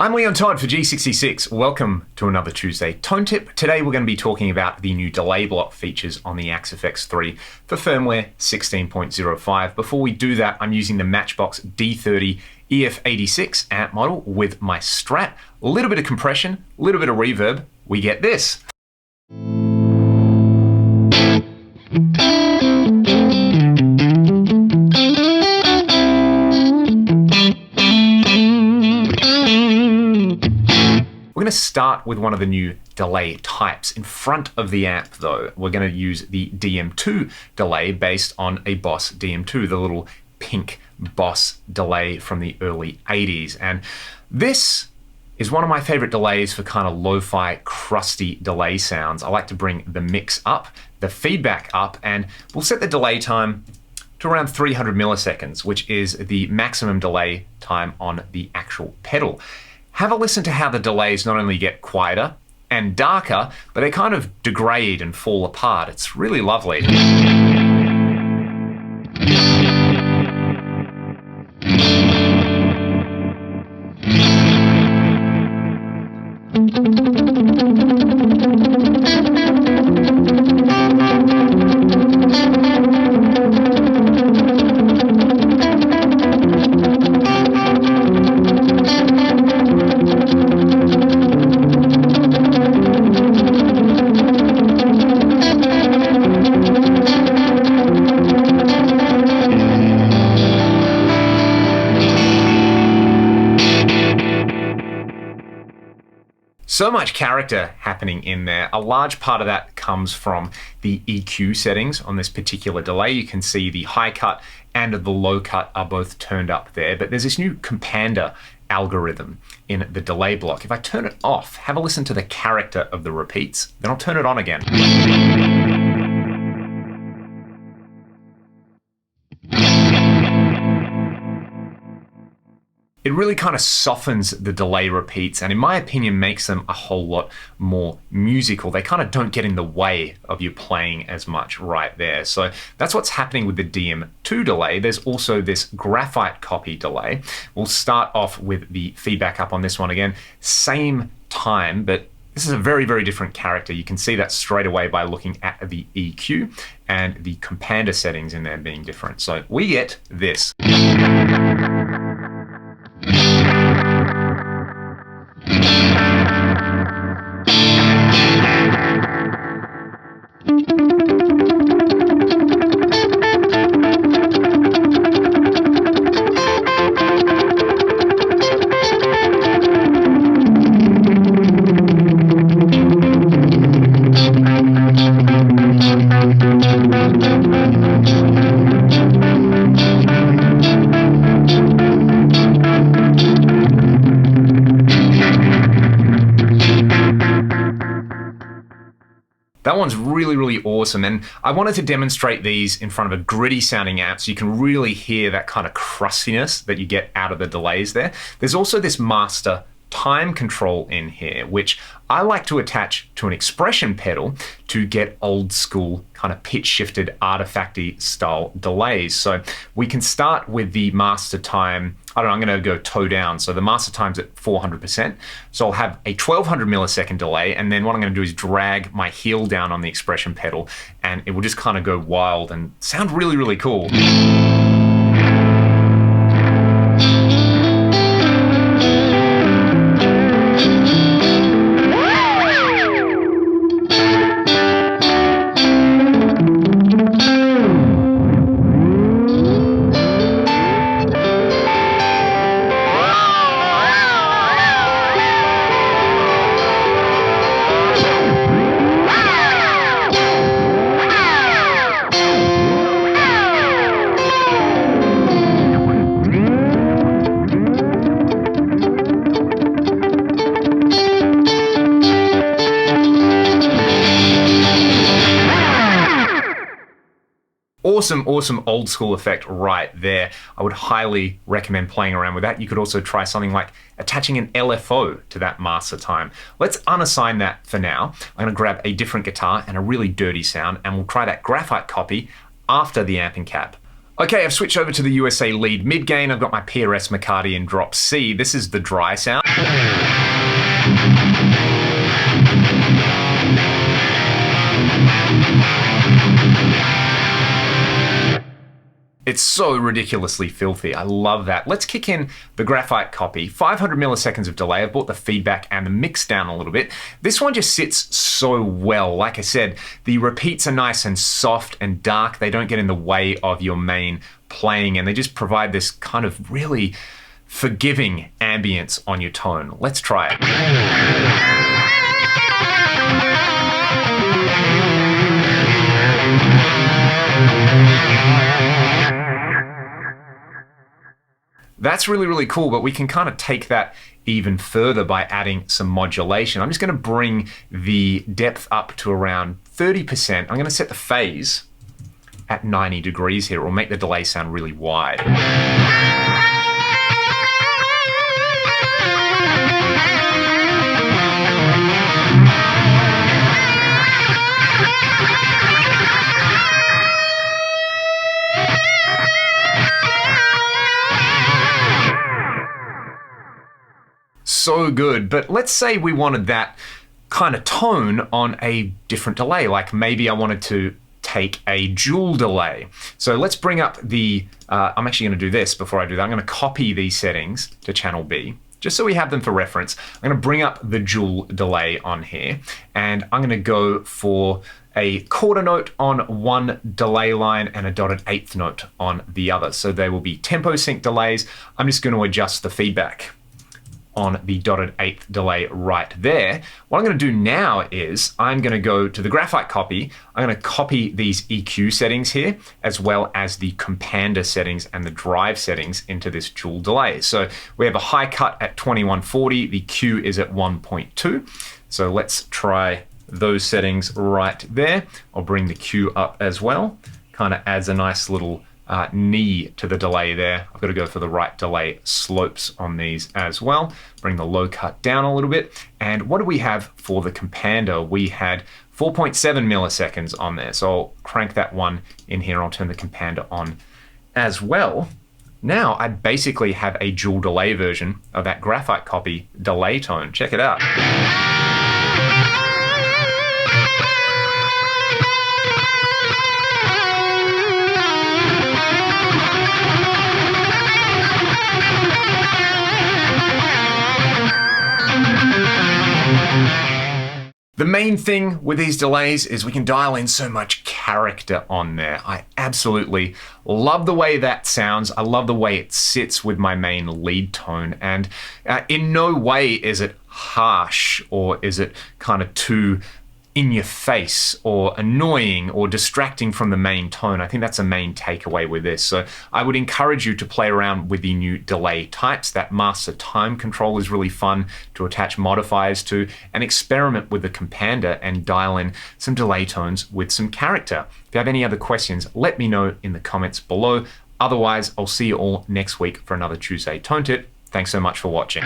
I'm Todd for G66. Welcome to another Tuesday Tone Tip. Today we're going to be talking about the new delay block features on the AXFX3 for firmware 16.05. Before we do that, I'm using the Matchbox D30 EF86 amp model with my Strat. A little bit of compression, a little bit of reverb. We get this. We're going to start with one of the new delay types. In front of the amp though, we're going to use the DM2 delay based on a Boss DM2, the little pink Boss delay from the early 80s. And this is one of my favorite delays for kind of lo-fi, crusty delay sounds. I like to bring the mix up, the feedback up, and we'll set the delay time to around 300 milliseconds, which is the maximum delay time on the actual pedal. Have a listen to how the delays not only get quieter and darker, but they kind of degrade and fall apart. It's really lovely. So much character happening in there. A large part of that comes from the EQ settings on this particular delay. You can see the high cut and the low cut are both turned up there, but there's this new compander algorithm in the delay block. If I turn it off, have a listen to the character of the repeats, then I'll turn it on again. It really kind of softens the delay repeats and in my opinion makes them a whole lot more musical. They kind of don't get in the way of you playing as much right there. So that's what's happening with the DM2 delay. There's also this graphite copy delay. We'll start off with the feedback up on this one again. Same time, but this is a very, very different character. You can see that straight away by looking at the EQ and the compander settings in there being different. So we get this. That one's really, really awesome. And I wanted to demonstrate these in front of a gritty sounding amp so you can really hear that kind of crustiness that you get out of the delays there. There's also this master time control in here, which I like to attach to an expression pedal to get old school kind of pitch shifted artifacty style delays. So we can start with the master time. I don't know, I'm going to go toe down. So the master time's at 400%. So I'll have a 1200 millisecond delay. And then what I'm going to do is drag my heel down on the expression pedal and it will just kind of go wild and sound really, really cool. Awesome old school effect right there. I would highly recommend playing around with that. You could also try something like attaching an LFO to that master time. Let's unassign that for now. I'm going to grab a different guitar and a really dirty sound, and we'll try that graphite copy after the amping cap Okay, I've switched over to the USA lead mid gain. I've got my PRS McCarty in drop C. This is the dry sound. It's so ridiculously filthy. I love that. Let's kick in the graphite copy. 500 milliseconds of delay. I've brought the feedback and the mix down a little bit. This one just sits so well. Like I said, the repeats are nice and soft and dark. They don't get in the way of your main playing, and they just provide this kind of really forgiving ambience on your tone. Let's try it. That's really, really cool, but we can kind of take that even further by adding some modulation. I'm just going to bring the depth up to around 30%. I'm going to set the phase at 90 degrees here. It will make the delay sound really wide. So good, but let's say we wanted that kind of tone on a different delay, like maybe I wanted to take a Joule delay. So let's bring up the, I'm actually going to do this before I do that. I'm going to copy these settings to channel B, just so we have them for reference. I'm going to bring up the Joule delay on here, and I'm going to go for a quarter note on one delay line and a dotted eighth note on the other. So they will be tempo sync delays. I'm just going to adjust the feedback on the dotted eighth delay right there. What I'm going to do now is I'm going to go to the graphite copy. I'm going to copy these EQ settings here, as well as the compander settings and the drive settings into this Joule delay. So we have a high cut at 2140. The Q is at 1.2. So let's try those settings right there. I'll bring the Q up as well. Kind of adds a nice little knee to the delay there. I've got to go for the right delay slopes on these as well. Bring the low cut down a little bit. And what do we have for the compander? We had 4.7 milliseconds on there. So I'll crank that one in here. I'll turn the compander on as well. Now I basically have a Joule delay version of that graphite copy delay tone. Check it out. The main thing with these delays is we can dial in so much character on there. I absolutely love the way that sounds. I love the way it sits with my main lead tone, and in no way is it harsh or is it kind of too in your face or annoying or distracting from the main tone. I think that's a main takeaway with this. So I would encourage you to play around with the new delay types. That master time control is really fun to attach modifiers to, and experiment with the compander and dial in some delay tones with some character. If you have any other questions, let me know in the comments below. Otherwise, I'll see you all next week for another Tuesday Tone Tip. Thanks so much for watching.